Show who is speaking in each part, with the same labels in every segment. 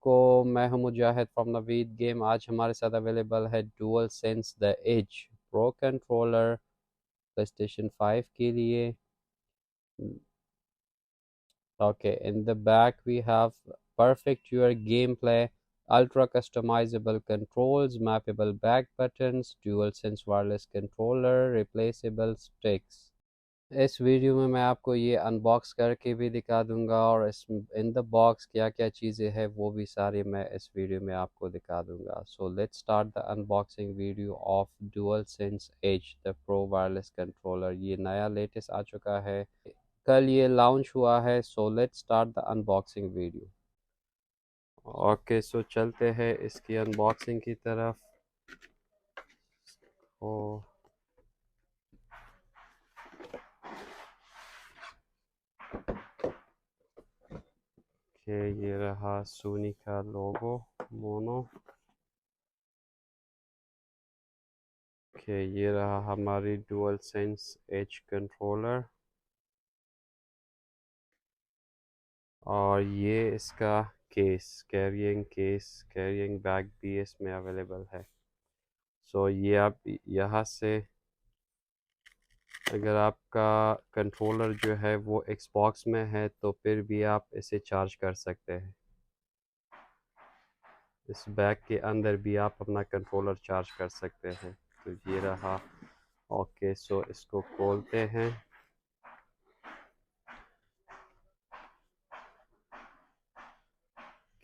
Speaker 1: वालेकुम, मैं हूं मुजाहिद फ्रॉम नवीद गेम। आज हमारे साथ अवेलेबल है DualSense the Edge Pro controller PlayStation 5 के लिए। Okay, in the back we have perfect your gameplay, ultra customizable controls, mappable back buttons, dual sense wireless controller, replaceable sticks। इस video में मैं आपको ये अनबॉक्स करके भी दिखा दूंगा और इस इन द बॉक्स क्या क्या चीज़ें हैं वो भी सारी मैं इस वीडियो में आपको दिखा दूंगा। So let's start the unboxing video of DualSense Edge the Pro wireless controller. ये नया लेटेस्ट आ चुका है, कल ये लॉन्च हुआ है। So let's start the unboxing video. Okay, so चलते हैं इसकी अनबॉक्सिंग की तरफ। ओ के ये रहा सोनी का लोगो मोनो। के ये रहा हमारी डुअल सेंस एज कंट्रोलर और ये इसका कैरियंग बैग भी इसमें अवेलेबल है। सो ये आप यहाँ से, अगर आपका कंट्रोलर जो है वो एक्सबॉक्स में है तो फिर भी आप इसे चार्ज कर सकते हैं। इस बैग के अंदर भी आप अपना कंट्रोलर चार्ज कर सकते हैं। तो ये रहा। ओके, सो इसको खोलते हैं।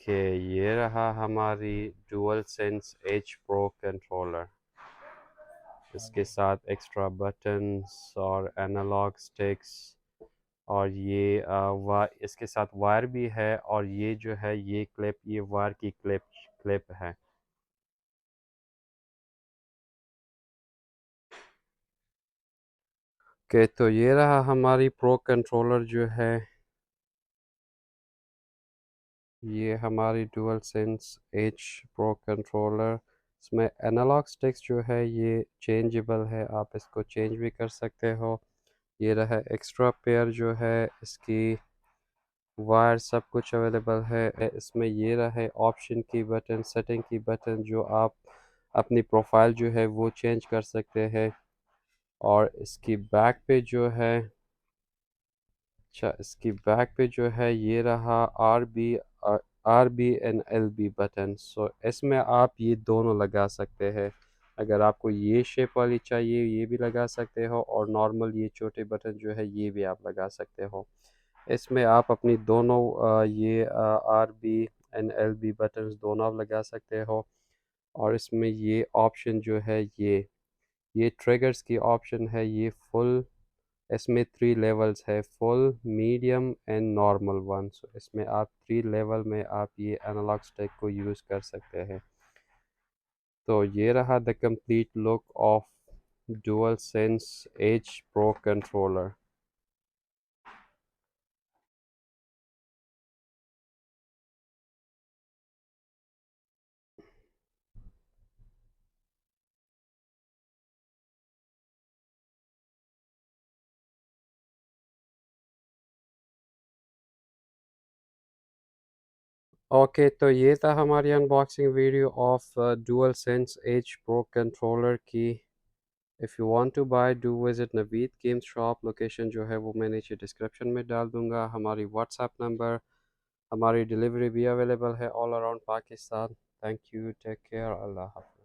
Speaker 1: कि ये रहा हमारी DualSense Edge Pro controller. इसके साथ एक्स्ट्रा बटन्स और एनालॉग स्टिक्स और ये इसके साथ वायर भी है और ये जो है ये क्लिप, ये वायर की क्लिप है। ओके, तो ये रहा हमारी प्रो कंट्रोलर जो है। ये हमारी DualSense Edge Pro controller. इसमें एनालॉग स्टिक्स जो है ये चेंजेबल है, आप इसको चेंज भी कर सकते हो। ये रहा एक्स्ट्रा पेयर जो है, इसकी वायर सब कुछ अवेलेबल है इसमें। ये रहे ऑप्शन की बटन, सेटिंग की बटन, जो आप अपनी प्रोफाइल जो है वो चेंज कर सकते हैं। और इसकी बैक पे जो है, अच्छा इसकी बैक पे जो है ये रहा RB and LB बटन। सो इसमें आप ये दोनों लगा सकते हैं। अगर आपको ये शेप वाली चाहिए ये भी लगा सकते हो और नॉर्मल ये छोटे बटन जो है ये भी आप लगा सकते हो। इसमें आप अपनी दोनों ये RB and LB बटन्स दोनों आप लगा सकते हो। और इसमें ये ऑप्शन जो है ये ट्रिगर्स की ऑप्शन है। ये फुल, इसमें 3 लेवल्स है, full, medium and normal one. So इसमें आप 3 लेवल में आप ये एनालॉग स्टिक को यूज़ कर सकते हैं। तो ये रहा the complete look of DualSense Edge Pro controller. Okay, तो ये था हमारी unboxing video of DualSense Edge Pro controller की। If you want to buy do visit Naveed games shop. Location जो है वो मैं नीचे डिस्क्रिप्शन में डाल दूंगा। हमारी व्हाट्सएप नंबर, हमारी डिलीवरी भी अवेलेबल है all around Pakistan. Thank you, take care, अल्लाह हाफ़िज़।